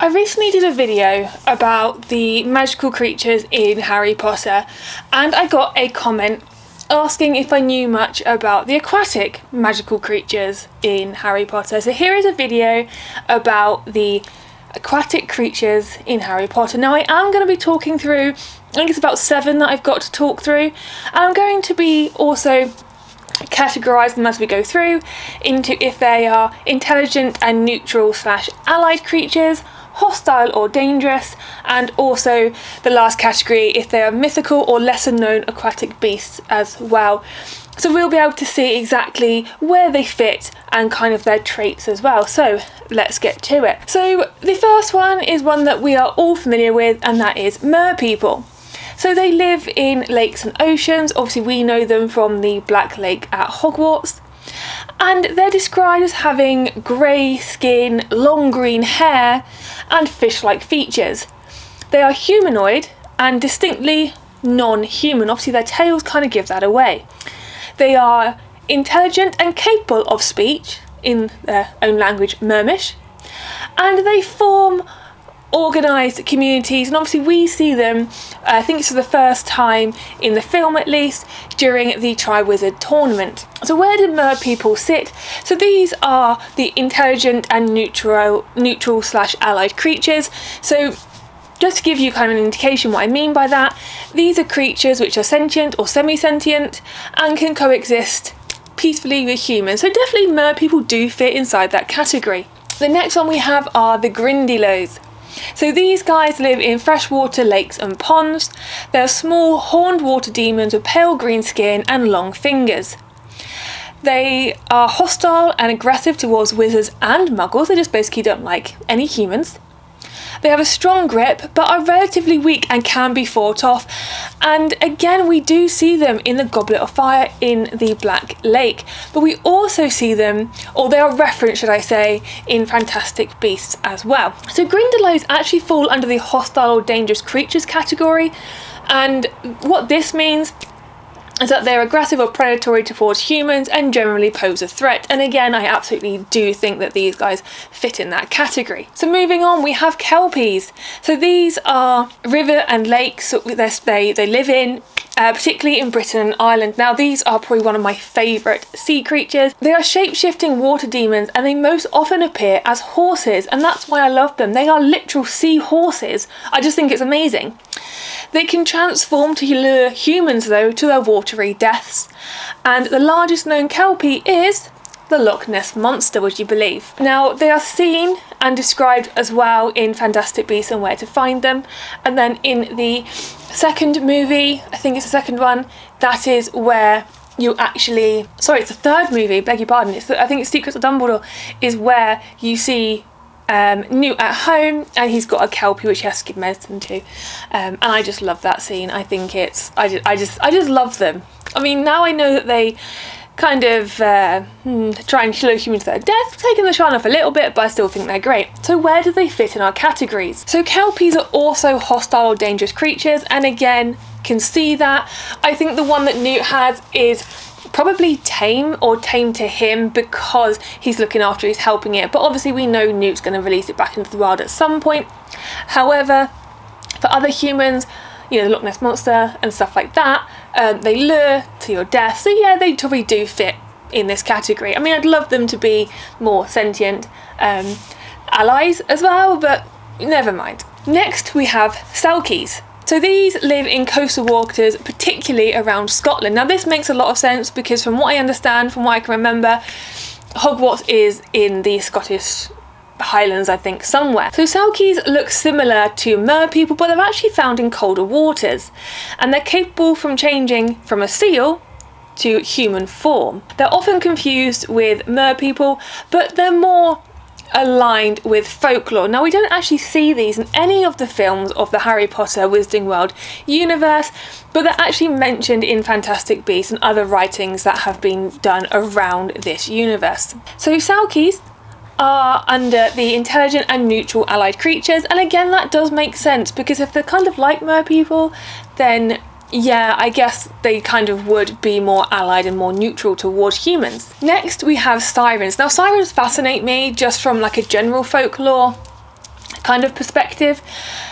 I recently did a video about the magical creatures in Harry Potter, and I got a comment asking if I knew much about the aquatic magical creatures in Harry Potter. So here is a video about the aquatic creatures in Harry Potter. Now I am going to be talking through, I think it's about 7 that I've got to talk through, and I'm going to be also categorise them as we go through into if they are intelligent and neutral / allied creatures, hostile or dangerous, and also the last category if they are mythical or lesser known aquatic beasts as well. So we'll be able to see exactly where they fit and kind of their traits as well. So let's get to it. So the first one is one that we are all familiar with, and that is merpeople. So they live in lakes and oceans. Obviously we know them from the Black Lake at Hogwarts. And they're described as having grey skin, long green hair, and fish-like features. They are humanoid and distinctly non-human. Obviously their tails kind of give that away. They are intelligent and capable of speech, in their own language, Mermish, and they form organised communities, and obviously we see them, I think it's for the first time in the film at least, during the Triwizard Tournament. So where did merpeople sit? So these are the intelligent and neutral / allied creatures. So just to give you kind of an indication what I mean by that, these are creatures which are sentient or semi-sentient and can coexist peacefully with humans. So definitely merpeople do fit inside that category. The next one we have are the Grindylows. So these guys live in freshwater lakes and ponds. They're small horned water demons with pale green skin and long fingers. They are hostile and aggressive towards wizards and muggles. They just basically don't like any humans. They have a strong grip but are relatively weak and can be fought off. And again, we do see them in the Goblet of Fire in the Black Lake, but we also see them, or they are referenced, should I say, in Fantastic Beasts as well. So Grindylows actually fall under the hostile or dangerous creatures category, and what this means is that they're aggressive or predatory towards humans and generally pose a threat. And again, I absolutely do think that these guys fit in that category. So moving on, we have kelpies. So these are river and lakes they live in, particularly in Britain and Ireland. Now these are probably one of my favourite sea creatures. They are shape-shifting water demons, and they most often appear as horses, and that's why I love them. They are literal sea horses. I just think it's amazing. They can transform to lure humans though to their watery deaths, and the largest known kelpie is the Loch Ness Monster, would you believe? Now they are seen and described as well in Fantastic Beasts and Where to Find Them, and then in the second movie, I think it's the second one, that is where you actually, sorry, it's the third movie, beg your pardon, I think it's Secrets of Dumbledore, is where you see Newt at home, and he's got a kelpie which he has to give medicine to, and I just love that scene. I think it's, I just love them. I mean, now I know that they kind of try and slow humans to their death, taking the shine off a little bit, but I still think they're great. So where do they fit in our categories? So kelpies are also hostile or dangerous creatures, and again, can see that. I think the one that Newt has is probably tame, or tame to him, because he's looking after, he's helping it, but obviously we know Newt's going to release it back into the wild at some point. However, for other humans, you know, the Loch Ness Monster and stuff like that, they lure to your death, so yeah, they probably do fit in this category. I mean, I'd love them to be more sentient allies as well, but never mind. Next we have Selkies. So these live in coastal waters, particularly around Scotland. Now this makes a lot of sense because from what I understand, from what I can remember, Hogwarts is in the Scottish Highlands, I think, somewhere. So Selkies look similar to merpeople, but they're actually found in colder waters, and they're capable from changing from a seal to human form. They're often confused with merpeople, but they're more aligned with folklore. Now we don't actually see these in any of the films of the Harry Potter Wizarding World universe, but they're actually mentioned in Fantastic Beasts and other writings that have been done around this universe. So Selkies are under the intelligent and neutral allied creatures, and again that does make sense because if they're kind of like merpeople, then yeah, I guess they kind of would be more allied and more neutral towards humans. Next we have sirens. Now sirens fascinate me just from like a general folklore kind of perspective.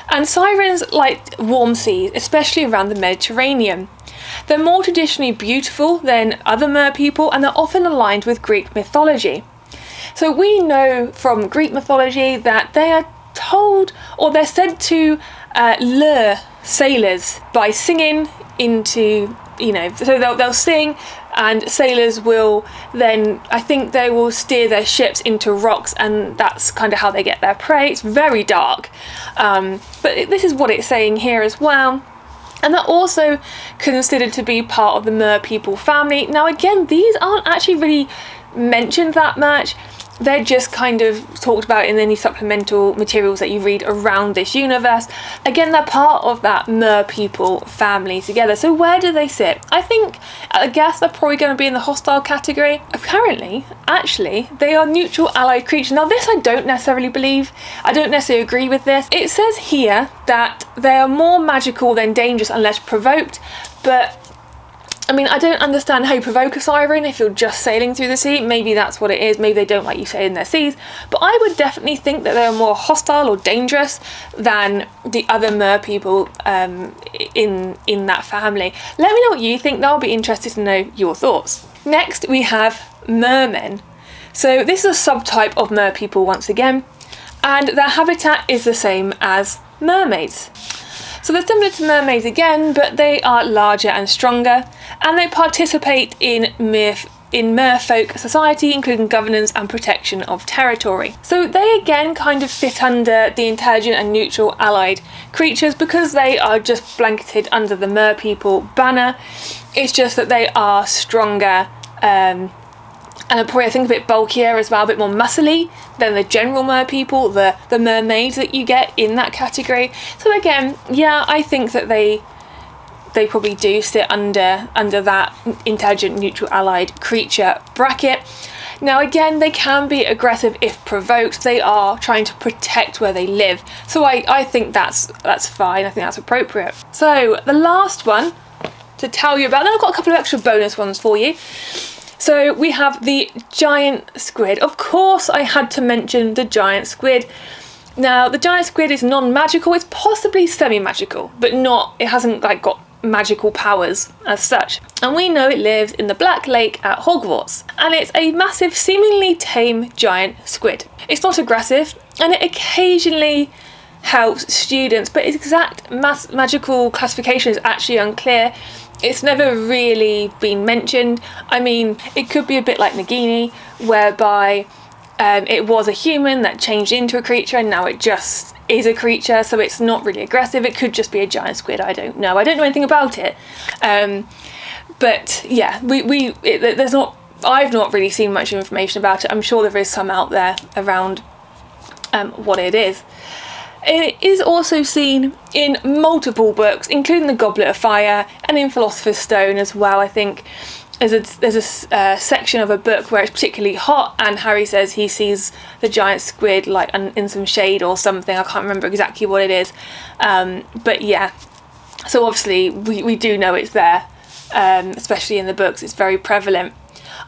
And sirens like warm seas, especially around the Mediterranean. They're more traditionally beautiful than other merpeople, and they're often aligned with Greek mythology. So we know from Greek mythology that they are told, or they're said to lure sailors by singing into, so they'll sing, and sailors will then, I think they will steer their ships into rocks, and that's kind of how they get their prey. It's very dark, but this is what it's saying here as well. And they're also considered to be part of the merpeople family. Now again, these aren't actually really mentioned that much. They're just kind of talked about in any supplemental materials that you read around this universe. Again, they're part of that merpeople family together. So where do they sit? I guess they're probably going to be in the hostile category. Apparently, actually, they are neutral allied creatures. Now this I don't necessarily believe. I don't necessarily agree with this. It says here that they are more magical than dangerous unless provoked, but I don't understand how you provoke a siren if you're just sailing through the sea. Maybe that's what it is. Maybe they don't like you sailing their seas. But I would definitely think that they're more hostile or dangerous than the other merpeople in that family. Let me know what you think. I'll be interested to know your thoughts. Next, we have mermen. So this is a subtype of merpeople once again, and their habitat is the same as mermaids. So they're similar to mermaids again, but they are larger and stronger, and they participate in merfolk society, including governance and protection of territory. So they again kind of fit under the intelligent and neutral allied creatures because they are just blanketed under the merpeople banner. It's just that they are stronger, and probably I think a bit bulkier as well, a bit more muscly than the general merpeople, the mermaids that you get in that category. So again, yeah, I think that they probably do sit under that intelligent neutral allied creature bracket. Now again, they can be aggressive if provoked. They are trying to protect where they live. So I think that's fine. I think that's appropriate. So the last one to tell you about, then I've got a couple of extra bonus ones for you. So we have the giant squid. Of course, I had to mention the giant squid. Now, the giant squid is non-magical. It's possibly semi-magical, but it hasn't got magical powers as such. And we know it lives in the Black Lake at Hogwarts. And it's a massive, seemingly tame giant squid. It's not aggressive, and it occasionally helps students, but its exact magical classification is actually unclear. It's never really been mentioned. It could be a bit like Nagini, whereby it was a human that changed into a creature and now it just is a creature, so it's not really aggressive. It could just be a giant squid. I don't know anything about it. But yeah, I've not really seen much information about it. I'm sure there is some out there around what it is. It is also seen in multiple books, including The Goblet of Fire and in Philosopher's Stone as well. I think there's a section of a book where it's particularly hot, and Harry says he sees the giant squid in some shade or something. I can't remember exactly what it is, but yeah. So obviously we do know it's there, especially in the books. It's very prevalent.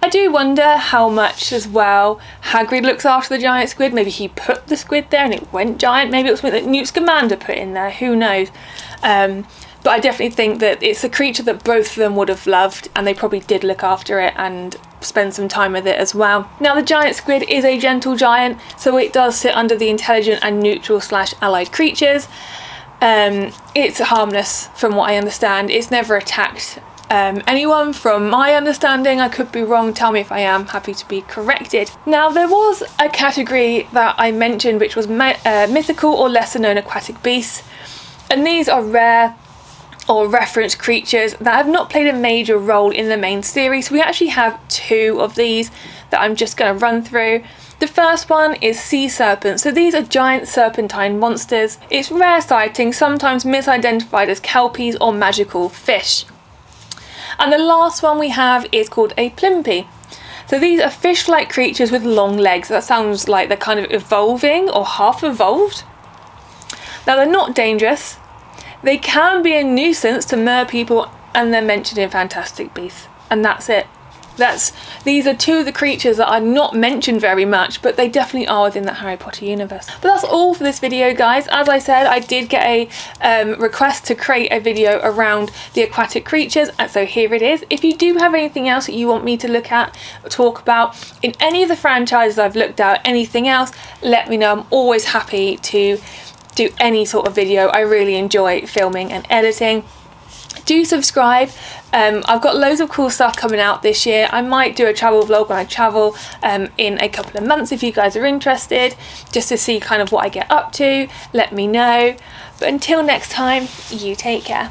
I do wonder how much as well Hagrid looks after the giant squid. Maybe he put the squid there and it went giant. Maybe it was something that Newt Scamander put in there. Who knows? But I definitely think that it's a creature that both of them would have loved, and they probably did look after it and spend some time with it as well. Now, the giant squid is a gentle giant, so it does sit under the intelligent and neutral / allied creatures. It's harmless from what I understand. It's never attacked anyone from my understanding. I could be wrong. Tell me if I am. Happy to be corrected. Now, there was a category that I mentioned which was mythical or lesser known aquatic beasts, and these are rare or referenced creatures that have not played a major role in the main series. We actually have 2 of these that I'm just going to run through. The first one is sea serpents. So these are giant serpentine monsters. It's rare sighting, sometimes misidentified as kelpies or magical fish. And the last one we have is called a plimpy. So these are fish-like creatures with long legs. That sounds like they're kind of evolving or half evolved. Now, they're not dangerous. They can be a nuisance to merpeople, and they're mentioned in Fantastic Beasts. And that's it. these are two of the creatures that are not mentioned very much, but they definitely are within the Harry Potter universe. But that's all for this video, guys. As I said, I did get a request to create a video around the aquatic creatures, and so here it is. If you do have anything else that you want me to look at or talk about in any of the franchises I've looked at, anything else, let me know. I'm always happy to do any sort of video. I really enjoy filming and editing. Do subscribe. I've got loads of cool stuff coming out this year. I might do a travel vlog when I travel in a couple of months if you guys are interested, just to see kind of what I get up to. Let me know. But until next time, you take care.